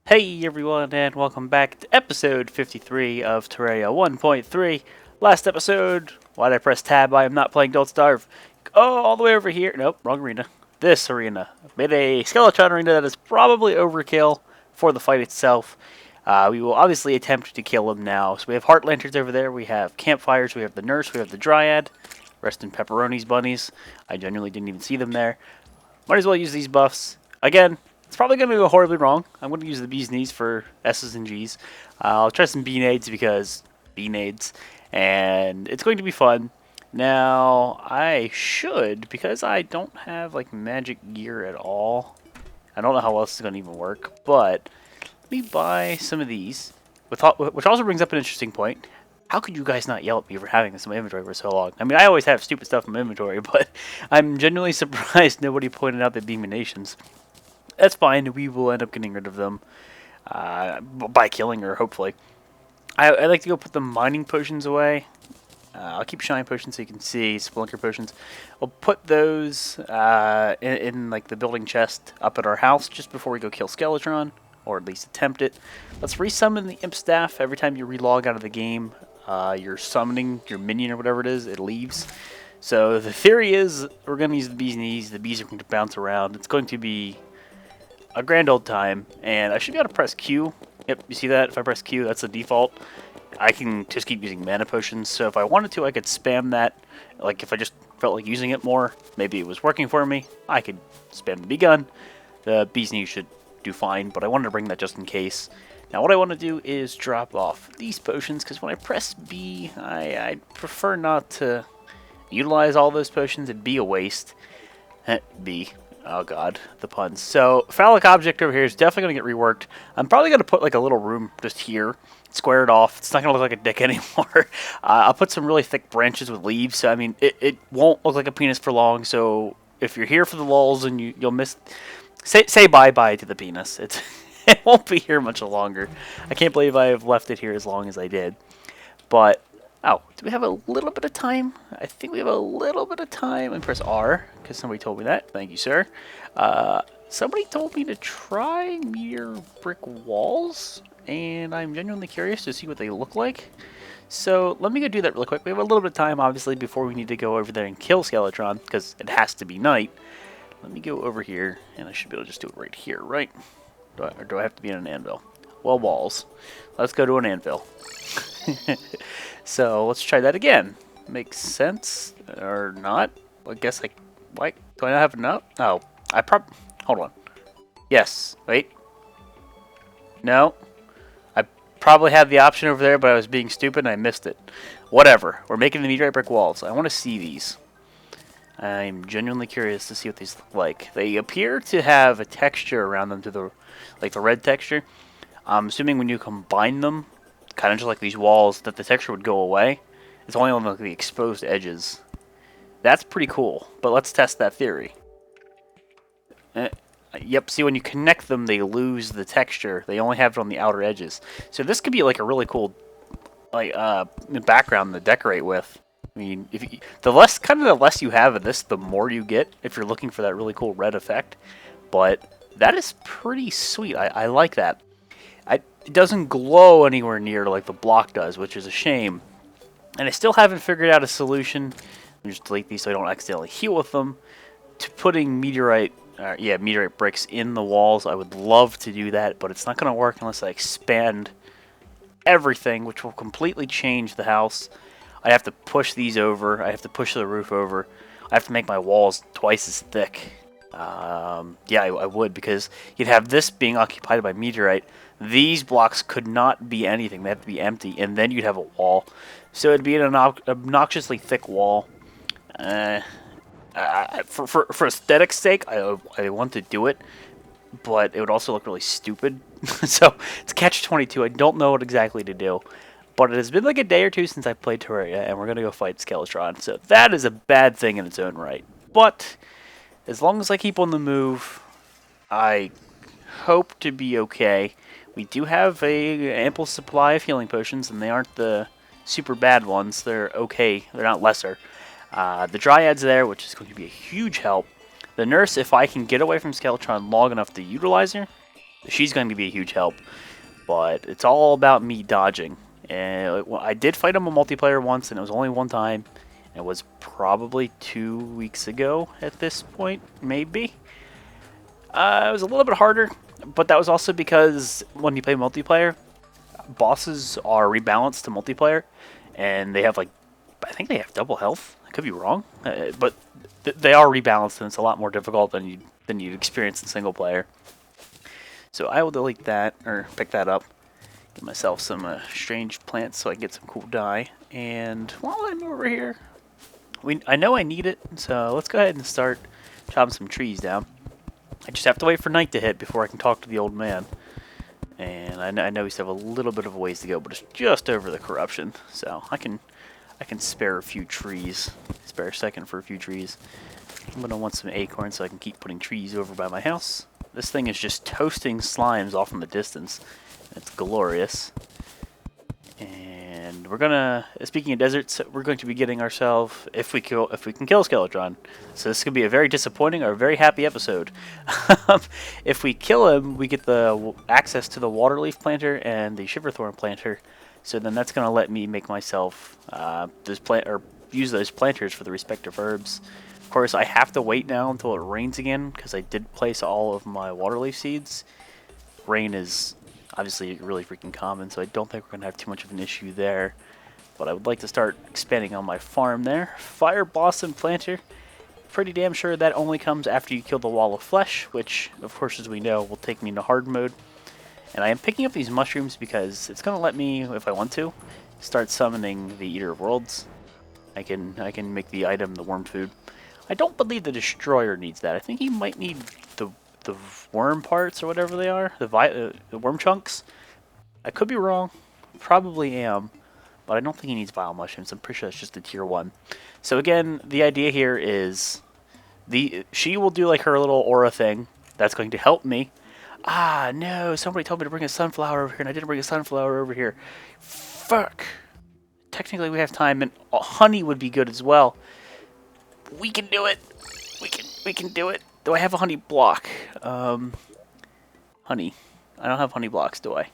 Hey everyone, and welcome back to episode 53 of Terraria 1.3. Last episode, why did I press tab? I am not playing Don't Starve. Oh, all the way over here. Nope, wrong arena. This arena. Made a Skeletron arena that is probably overkill for the fight itself. We will obviously attempt to kill him now. So we have heart lanterns over there, we have campfires, we have the nurse, we have the dryad. Rest in pepperoni's bunnies. I genuinely didn't even see them there. Might as well use these buffs. Again, it's probably going to go horribly wrong. I'm going to use the bee's knees for S's and G's. I'll try some bee-nades because bee-nades. And it's going to be fun. Now, I should, because I don't have like magic gear at all. I don't know how else it's going to even work. But let me buy some of these. Which also brings up an interesting point. How could you guys not yell at me for having this in my inventory for so long? I mean, I always have stupid stuff in my inventory, but I'm genuinely surprised nobody pointed out the Beaminations. That's fine. We will end up getting rid of them by killing her, hopefully. I like to go put the mining potions away. I'll keep shine potions so you can see, spelunker potions. We'll put those in like the building chest up at our house just before we go kill Skeletron, or at least attempt it. Let's resummon the imp staff every time you relog out of the game. You're summoning your minion or whatever it is, it leaves. So the theory is we're going to use the bee's knees. The bees are going to bounce around. It's going to be a grand old time, and I should be able to press Q. Yep, you see that? If I press Q, that's the default. I can just keep using mana potions, so if I wanted to, I could spam that. Like, if I just felt like using it more, maybe it was working for me, I could spam the bee gun. The bee's knees should do fine, but I wanted to bring that just in case. Now what I want to do is drop off these potions, because when I press B, I prefer not to utilize all those potions. It'd be a waste. B. Oh god, the puns. So, phallic object over here is definitely going to get reworked. I'm probably going to put like a little room just here, square it off. It's not going to look like a dick anymore. I'll put some really thick branches with leaves, so I mean, it won't look like a penis for long, so if you're here for the lulz and you'll miss... Say bye-bye to the penis. It won't be here much longer. I can't believe I've left it here as long as I did. But, oh, do we have a little bit of time? I think we have a little bit of time. And press R, because somebody told me that. Thank you, sir. Somebody told me to try meteor brick walls, and I'm genuinely curious to see what they look like. So let me go do that really quick. We have a little bit of time, obviously, before we need to go over there and kill Skeletron, because it has to be night. Let me go over here, and I should be able to just do it right here, right? Or do I have to be in an anvil? Well, walls. Let's go to an anvil. So let's try that again. Makes sense or not? I guess I... Why do I not have enough? Oh, hold on. Yes. Wait. No. I probably had the option over there, but I was being stupid and I missed it. Whatever. We're making the meteorite brick walls. I want to see these. I'm genuinely curious to see what these look like. They appear to have a texture around them to the, like the red texture. I'm assuming when you combine them, kind of just like these walls, that the texture would go away. It's only on the exposed edges. That's pretty cool, but let's test that theory. Yep, see when you connect them, they lose the texture. They only have it on the outer edges. So this could be like a really cool like background to decorate with. I mean, the less you have of this, the more you get if you're looking for that really cool red effect. But that is pretty sweet. I like that. It doesn't glow anywhere near like the block does, which is a shame. And I still haven't figured out a solution. Let me just delete these so I don't accidentally heal with them. To putting meteorite bricks in the walls. I would love to do that, but it's not going to work unless I expand everything, which will completely change the house. I have to push these over. I have to push the roof over. I have to make my walls twice as thick. Yeah, I would, because you'd have this being occupied by meteorite. These blocks could not be anything. They have to be empty, and then you'd have a wall. So it'd be an obnoxiously thick wall. For aesthetic's sake, I want to do it, but it would also look really stupid. So it's catch-22. I don't know what exactly to do. But it has been like a day or two since I played Terraria, and we're going to go fight Skeletron. So that is a bad thing in its own right. But as long as I keep on the move, I hope to be okay. We do have a ample supply of healing potions, and they aren't the super bad ones. They're okay. They're not lesser. The Dryad's there, which is going to be a huge help. The Nurse, if I can get away from Skeletron long enough to utilize her, she's going to be a huge help. But it's all about me dodging. And I did fight him on multiplayer once, and it was only one time. It was probably 2 weeks ago at this point, maybe. It was a little bit harder, but that was also because when you play multiplayer, bosses are rebalanced to multiplayer, and they have like, I think they have double health. I could be wrong, but they are rebalanced, and it's a lot more difficult than you'd experience in single player. So I will delete that, or pick that up, get myself some strange plants so I can get some cool dye. And while I'm over here, I know I need it, so let's go ahead and start chopping some trees down. I just have to wait for night to hit before I can talk to the old man. And I know we still have a little bit of a ways to go, but it's just over the corruption, so I can spare a few trees, spare a second for a few trees. I'm gonna want some acorns so I can keep putting trees over by my house. This thing is just toasting slimes off in the distance. It's glorious. And we're gonna, speaking of deserts, we're going to be getting ourselves, if we can kill Skeletron. So this could be a very disappointing or a very happy episode. If we kill him, we get the access to the waterleaf planter and the shiverthorn planter. So then that's gonna let me make myself use those planters for the respective herbs. Of course, I have to wait now until it rains again because I did place all of my waterleaf seeds. Rain is obviously really freaking common, so I don't think we're going to have too much of an issue there. But I would like to start expanding on my farm there. Fire Blossom Planter. Pretty damn sure that only comes after you kill the wall of flesh, which, of course, as we know, will take me into hard mode. And I am picking up these mushrooms because it's going to let me, if I want to, start summoning the Eater of Worlds. I can make the item the worm food. I don't believe the Destroyer needs that. I think he might need the worm parts or whatever they are, the worm chunks. I could be wrong, probably am, but I don't think he needs vile mushrooms. I'm pretty sure it's just a tier 1. So again, the idea here is she will do like her little aura thing. That's going to help me. Ah, no, somebody told me to bring a sunflower over here, and I didn't bring a sunflower over here. Fuck. Technically, we have time, and honey would be good as well. We can do it. We can do it. Do I have a honey block? Honey. I don't have honey blocks, do I?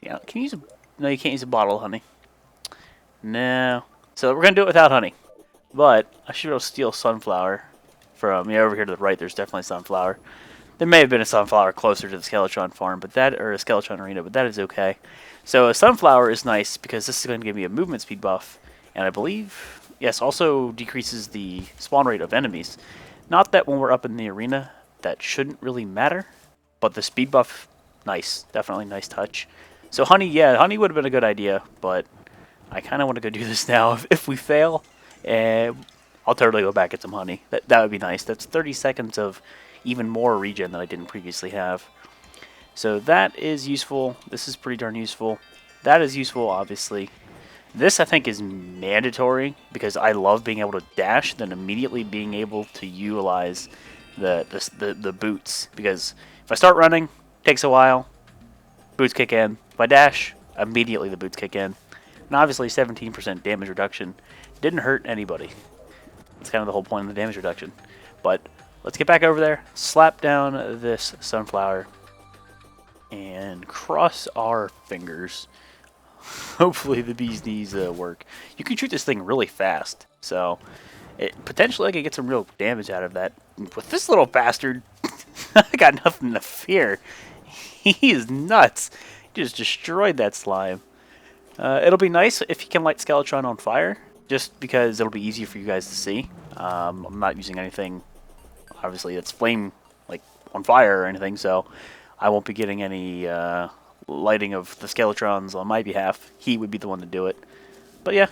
Yeah. Can you use a... No, you can't use a bottle of honey. No. So we're gonna do it without honey. But I should be able to steal sunflower from... Yeah, over here to the right, there's definitely sunflower. There may have been a sunflower closer to the Skeletron farm, but that... Or a Skeletron arena, but that is okay. So a sunflower is nice because this is going to give me a movement speed buff. And I believe... Yes, also decreases the spawn rate of enemies. Not that when we're up in the arena, that shouldn't really matter. But the speed buff, nice. Definitely nice touch. So honey, yeah, honey would have been a good idea. But I kind of want to go do this now. If we fail, I'll totally go back at some honey. That would be nice. That's 30 seconds of even more regen that I didn't previously have. So that is useful. This is pretty darn useful. That is useful, obviously. This, I think, is mandatory because I love being able to dash, then immediately being able to utilize the boots. Because if I start running, it takes a while, boots kick in. If I dash, immediately the boots kick in. And obviously, 17% damage reduction didn't hurt anybody. That's kind of the whole point of the damage reduction. But let's get back over there, slap down this sunflower, and cross our fingers. Hopefully the bee's knees work. You can shoot this thing really fast, so potentially I could get some real damage out of that. With this little bastard, I got nothing to fear. He is nuts. He just destroyed that slime. It'll be nice if he can light Skeletron on fire, just because it'll be easier for you guys to see. I'm not using anything, obviously, that's flame, like, on fire or anything, so I won't be getting any... lighting of the Skeletrons on my behalf. He would be the one to do it. But yeah,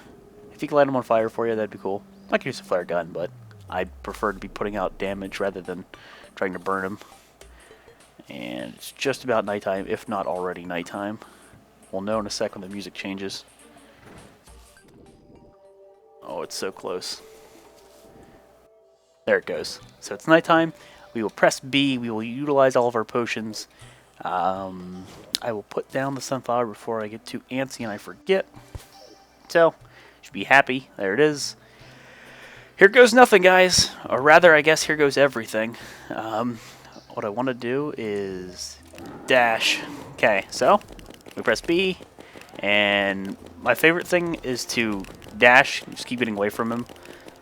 if he can light them on fire for you, that'd be cool. I could use a flare gun, but I prefer to be putting out damage rather than trying to burn him. And it's just about nighttime, if not already nighttime. We'll know in a sec when the music changes. Oh, it's so close. There it goes. So it's nighttime. We will press B. We will utilize all of our potions. I will put down the sunflower before I get too antsy and I forget. So, should be happy. There it is. Here goes nothing, guys. Or rather, I guess here goes everything. What I want to do is dash. Okay, so we press B, and my favorite thing is to dash, just keep getting away from him.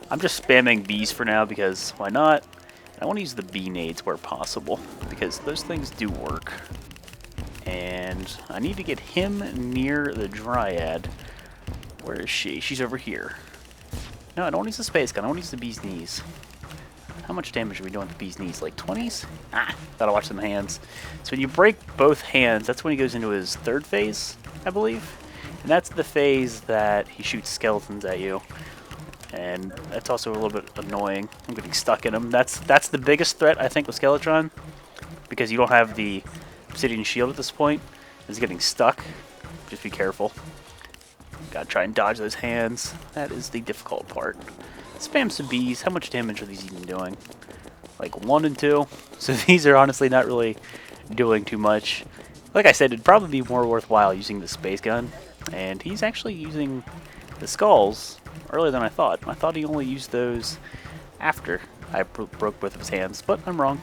I'm just spamming Bs for now because why not? I want to use the B nades where possible because those things do work. And I need to get him near the Dryad. Where is she? She's over here. No, I don't use the space gun. I want to use the bee's knees. How much damage are we doing with the bee's knees? Like 20s? Ah, gotta watch them hands. So when you break both hands, that's when he goes into his third phase, I believe. And that's the phase that he shoots skeletons at you. And that's also a little bit annoying. I'm getting stuck in him. That's the biggest threat, I think, with Skeletron. Because you don't have the obsidian shield at this point. It's getting stuck. Just be careful. Gotta try and dodge those hands. That is the difficult part. Spam some bees. How much damage are these even doing? Like 1 and 2. So these are honestly not really doing too much. Like I said, it'd probably be more worthwhile using the space gun. And he's actually using the skulls earlier than I thought. I thought he only used those after I broke both of his hands, but I'm wrong.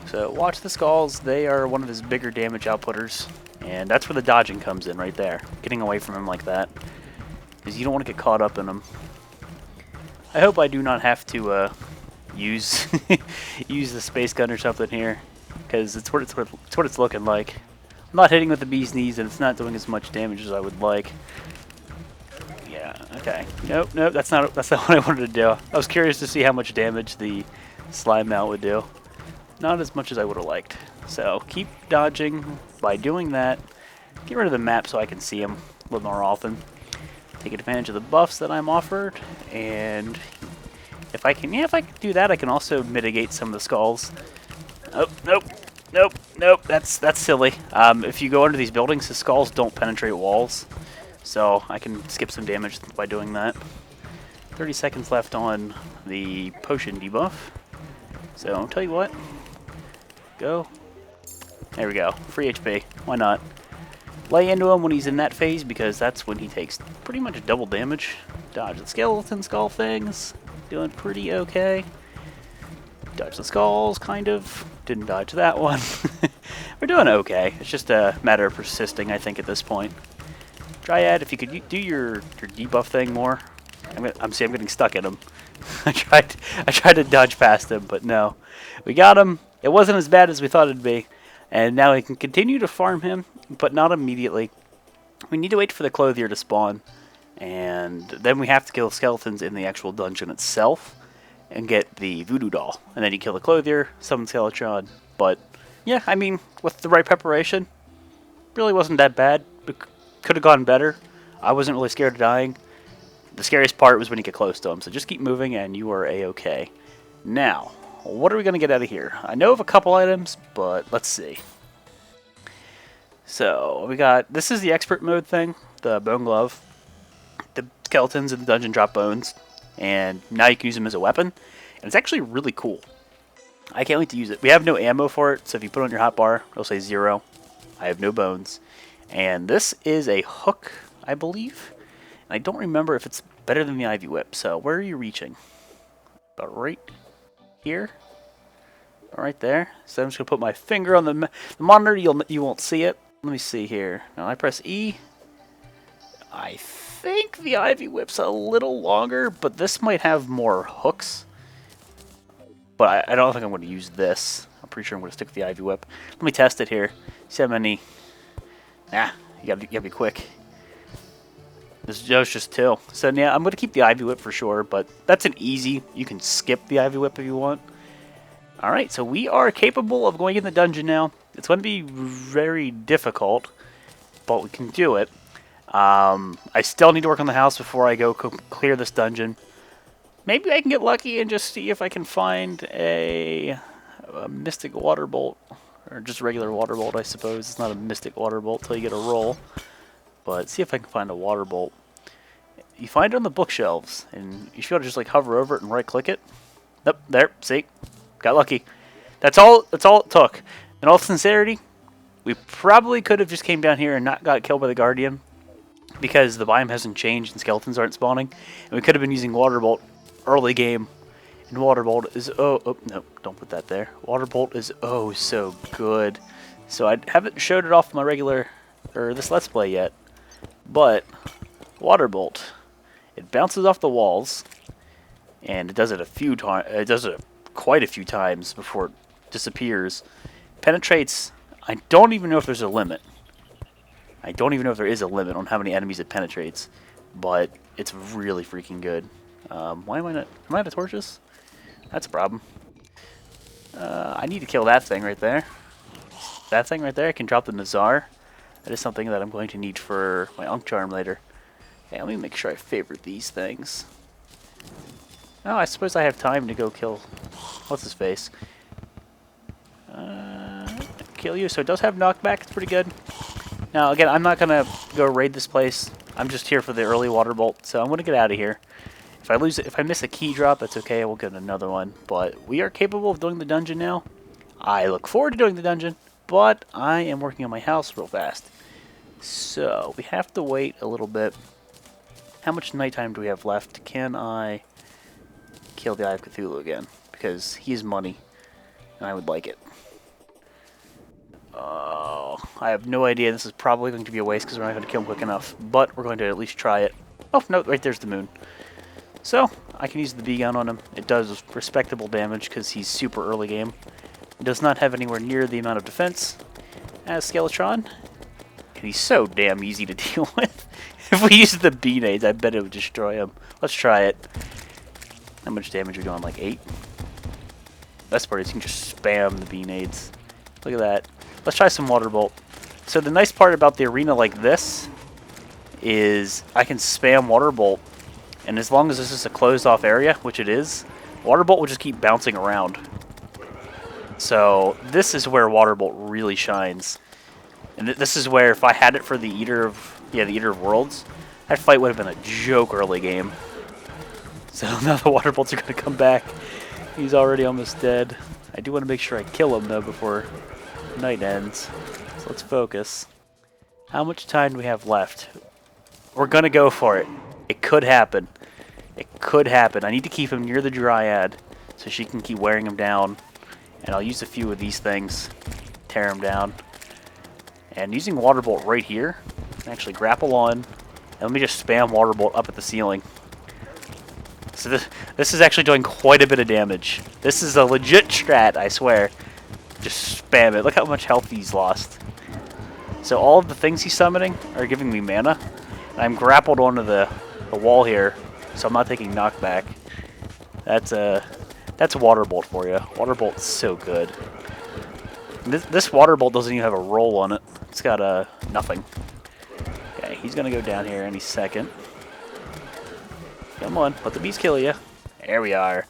So watch the skulls. They are one of his bigger damage outputters. And that's where the dodging comes in right there. Getting away from him like that. Because you don't want to get caught up in him. I hope I do not have to use use the space gun or something here. Because it's what it's looking like. I'm not hitting with the bee's knees and it's not doing as much damage as I would like. Yeah, okay. Nope, that's not what I wanted to do. I was curious to see how much damage the slime mount would do. Not as much as I would have liked. So keep dodging by doing that. Get rid of the map so I can see him a little more often. Take advantage of the buffs that I'm offered, and if I can do that, I can also mitigate some of the skulls. Oh, nope. That's silly. If you go under these buildings, the skulls don't penetrate walls, so I can skip some damage by doing that. 30 seconds left on the potion debuff. So I'll tell you what. Go. There we go. Free HP. Why not? Lay into him when he's in that phase because that's when he takes pretty much double damage. Dodge the skeleton skull things. Doing pretty okay. Dodge the skulls, kind of. Didn't dodge that one. We're doing okay. It's just a matter of persisting, I think, at this point. Dryad, if you could do your debuff thing more. I'm getting stuck in him. I tried to dodge past him, but no. We got him. It wasn't as bad as we thought it'd be. And now we can continue to farm him, but not immediately. We need to wait for the clothier to spawn. And then we have to kill skeletons in the actual dungeon itself. And get the voodoo doll. And then you kill the clothier, summon Skeletron. But, yeah, I mean, with the right preparation, really wasn't that bad. It could have gone better. I wasn't really scared of dying. The scariest part was when you get close to him. So just keep moving and you are A-okay. Now, what are we going to get out of here? I know of a couple items, but let's see. So, we got, this is the expert mode thing, the bone glove. The skeletons in the dungeon drop bones, and now you can use them as a weapon. And it's actually really cool. I can't wait to use it. We have no ammo for it, so if you put it on your hotbar, it'll say 0. I have no bones. And this is a hook, I believe. And I don't remember if it's better than the Ivy Whip, so where are you reaching? About right here, right there. So I'm just gonna put my finger on the monitor. You won't see it. Let me see here. Now I press E. I think the Ivy Whip's a little longer, but this might have more hooks. But I don't think I'm going to use this. I'm pretty sure I'm going to stick with the Ivy Whip. Let me test it here. See how many. Nah, you gotta be quick. This was just 2. So yeah, I'm going to keep the Ivy Whip for sure, but that's an easy. You can skip the Ivy Whip if you want. Alright, so we are capable of going in the dungeon now. It's going to be very difficult, but we can do it. I still need to work on the house before I go clear this dungeon. Maybe I can get lucky and just see if I can find a mystic water bolt. Or just a regular water bolt, I suppose. It's not a mystic water bolt until you get a roll. But see if I can find a water bolt. You find it on the bookshelves, and you should just like hover over it and right click it. Nope, there, see? Got lucky. That's all it took. In all sincerity, we probably could have just came down here and not got killed by the Guardian. Because the biome hasn't changed and skeletons aren't spawning. And we could have been using Water Bolt early game. And Water Bolt is, no, don't put that there. Water Bolt is so good. So I haven't showed it off my regular, or this Let's Play yet, but Water Bolt. It bounces off the walls, and it does it a few times. It does it quite a few times before it disappears. Penetrates. I don't even know if there's a limit. I don't even know if there is a limit on how many enemies it penetrates, but it's really freaking good. Why am I not? Am I out of torches? That's a problem. I need to kill that thing right there. That thing right there. I can drop the Nazar. That is something that I'm going to need for my Unk Charm later. Okay, let me make sure I favorite these things. Oh, I suppose I have time to go kill... What's his face? Kill you. So it does have knockback. It's pretty good. Now, again, I'm not going to go raid this place. I'm just here for the early Water Bolt, so I'm going to get out of here. If I lose it, if I miss a key drop, that's okay. I will get another one. But we are capable of doing the dungeon now. I look forward to doing the dungeon, but I am working on my house real fast. So, we have to wait a little bit. How much nighttime do we have left? Can I kill the Eye of Cthulhu again? Because he is money, and I would like it. Oh, I have no idea. This is probably going to be a waste because we're not going to kill him quick enough. But we're going to at least try it. Oh, no, right there's the moon. So, I can use the bee gun on him. It does respectable damage because he's super early game. It does not have anywhere near the amount of defense as Skeletron. And he's so damn easy to deal with. If we use the bee nades, I bet it would destroy him. Let's try it. How much damage are we doing? Like 8? Best part is you can just spam the bee nades. Look at that. Let's try some Water Bolt. So the nice part about the arena like this is I can spam Water Bolt, and as long as this is a closed off area, which it is, Water Bolt will just keep bouncing around. So this is where Water Bolt really shines. And this is where if I had it for the Eater of Worlds, that fight would have been a joke early game. So now the Water Bolts are going to come back. He's already almost dead. I do want to make sure I kill him though before night ends. So let's focus. How much time do we have left? We're going to go for it. It could happen. It could happen. I need to keep him near the Dryad so she can keep wearing him down. And I'll use a few of these things. Tear him down. And using Water Bolt right here, actually grapple on, and let me just spam Water Bolt up at the ceiling. So this is actually doing quite a bit of damage. This is a legit strat, I swear. Just spam it. Look how much health he's lost. So all of the things he's summoning are giving me mana. And I'm grappled onto the wall here, so I'm not taking knockback. That's Water Bolt for you. Water Bolt's so good. This Water Bolt doesn't even have a roll on it. It's got nothing. Okay, he's gonna go down here any second. Come on, let the bees kill you. There we are.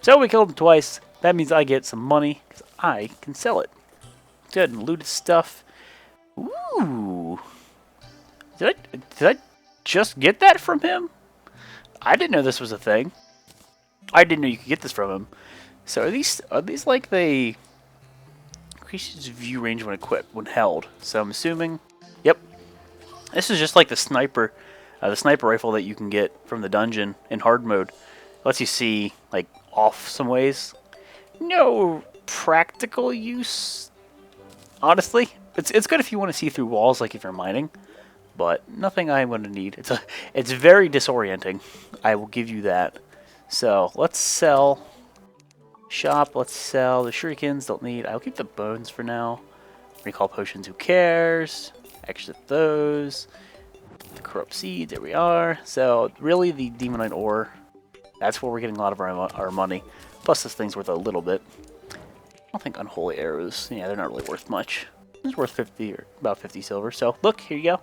So we killed him twice. That means I get some money because I can sell it. Good, and looted stuff. Ooh. Did I just get that from him? I didn't know this was a thing. I didn't know you could get this from him. So are these like they increases view range when equipped, when held. So I'm assuming, yep. This is just like the sniper rifle that you can get from the dungeon in hard mode. It lets you see like off some ways. No practical use, honestly. It's good if you want to see through walls, like if you're mining, but nothing I'm going to need. It's very disorienting. I will give you that. So let's sell. Shop. Let's sell the shurikens. Don't need. I'll keep the bones for now. Recall potions. Who cares? Extra those. The corrupt seed. There we are. So really, the demonite ore. That's where we're getting a lot of our money. Plus, this thing's worth a little bit. I don't think unholy arrows. Yeah, they're not really worth much. It's worth 50 or about 50 silver. So look, here you go.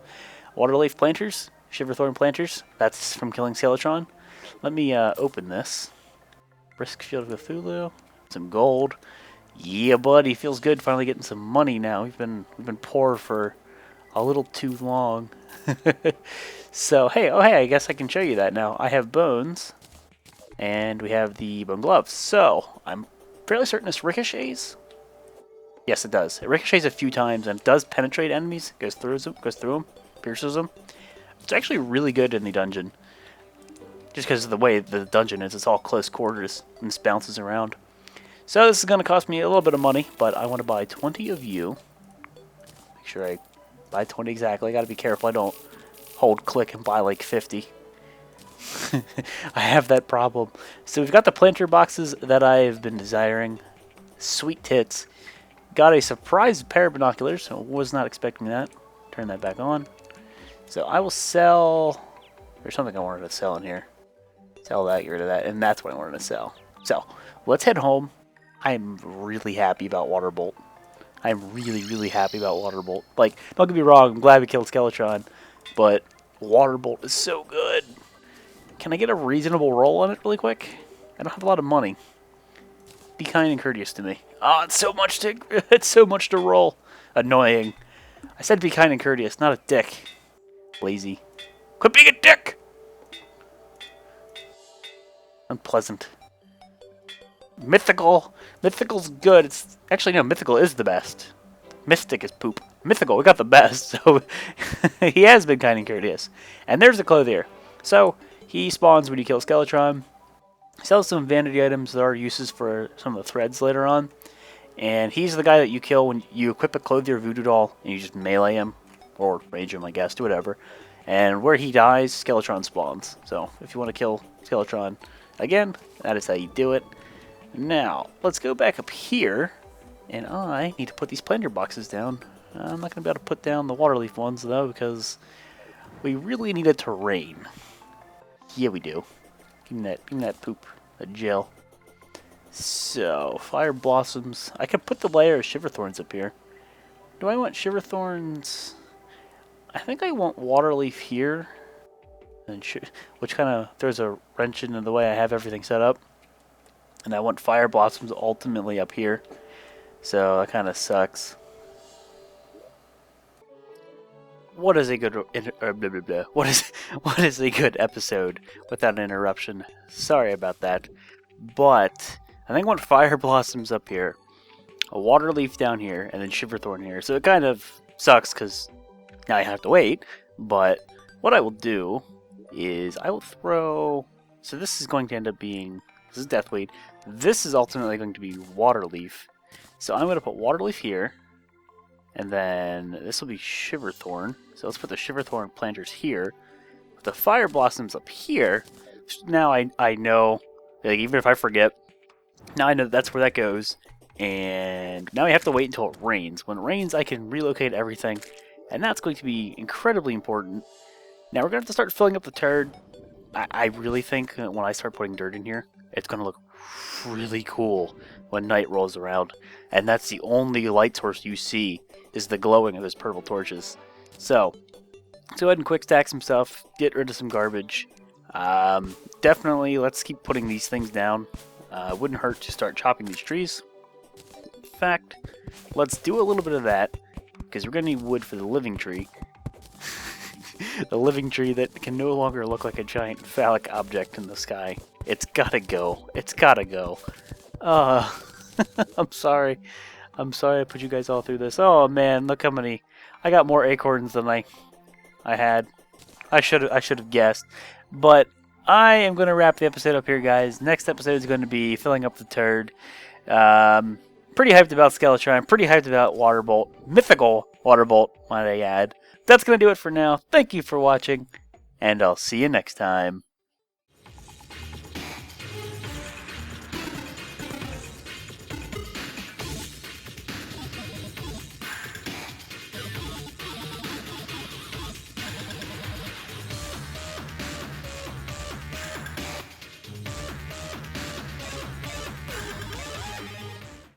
Waterleaf planters, shiverthorn planters. That's from killing Skeletron. Let me open this. Brisk Shield of Cthulhu. Some gold. Yeah, buddy, feels good. Finally getting some money now. We've been poor for a little too long. So hey, I guess I can show you that now. I have bones, and we have the bone gloves. So I'm fairly certain this ricochets. Yes, it does. It ricochets a few times and it does penetrate enemies. Goes through them, pierces them. It's actually really good in the dungeon. Just because of the way the dungeon is, it's all close quarters and this bounces around. So this is going to cost me a little bit of money, but I want to buy 20 of you. Make sure I buy 20 exactly. I gotta be careful I don't hold click and buy like 50. I have that problem. So we've got the planter boxes that I've been desiring. Sweet tits. Got a surprise pair of binoculars. So was not expecting that. Turn that back on. So I will sell... There's something I wanted to sell in here. Sell that, get rid of that. And that's what I wanted to sell. So let's head home. I'm really happy about Waterbolt. I'm really happy about Waterbolt. Like, don't get me wrong, I'm glad we killed Skeletron, but Waterbolt is so good. Can I get a reasonable roll on it really quick? I don't have a lot of money. Be kind and courteous to me. Oh, it's so much to roll. Annoying. I said be kind and courteous, not a dick. Lazy. Quit being a dick! Unpleasant. Mythical. Mythical's good. It's actually, no, Mythical is the best. Mystic is poop. Mythical, we got the best, so he has been kind and courteous. And there's the clothier. So, he spawns when you kill Skeletron. Sells some vanity items that are uses for some of the threads later on. And he's the guy that you kill when you equip a clothier voodoo doll and you just melee him. Or rage him, I guess, do whatever. And where he dies, Skeletron spawns. So, if you want to kill Skeletron again, that is how you do it. Now, let's go back up here, and I need to put these planter boxes down. I'm not going to be able to put down the water leaf ones, though, because we really need a terrain. Yeah, we do. Give me that poop, that gel. So, fire blossoms. I can put the layer of shiverthorns up here. Do I want shiverthorns? I think I want water leaf here, and which kind of throws a wrench into the way I have everything set up. And I want fire blossoms ultimately up here. So that kind of sucks. What is a good what is a good episode without an interruption? Sorry about that. But I think I want fire blossoms up here, a water leaf down here, and then shiverthorn here. So it kind of sucks because now I have to wait. But what I will do is I will throw. So this is going to end up being. This is Deathweed. This is ultimately going to be Waterleaf. So I'm going to put Waterleaf here. And then this will be Shiverthorn. So let's put the Shiverthorn planters here. With the Fire Blossoms up here. Now I know, like, even if I forget, now I know that's where that goes. And now I have to wait until it rains. When it rains, I can relocate everything. And that's going to be incredibly important. Now we're going to have to start filling up the turd. I really think that when I start putting dirt in here, it's going to look really cool when night rolls around. And that's the only light source you see, is the glowing of those purple torches. So, let's go ahead and quick stack some stuff, get rid of some garbage. Definitely, let's keep putting these things down. Wouldn't hurt to start chopping these trees. In fact, let's do a little bit of that, because we're going to need wood for the living tree. The living tree that can no longer look like a giant phallic object in the sky. It's gotta go. It's gotta go. I'm sorry. I'm sorry I put you guys all through this. Oh man, look how many. I got more acorns than I had. I should have guessed. But I am going to wrap the episode up here, guys. Next episode is going to be filling up the turd. Pretty hyped about Skeletron. Pretty hyped about Waterbolt. Mythical Waterbolt, might I add. That's going to do it for now. Thank you for watching, and I'll see you next time.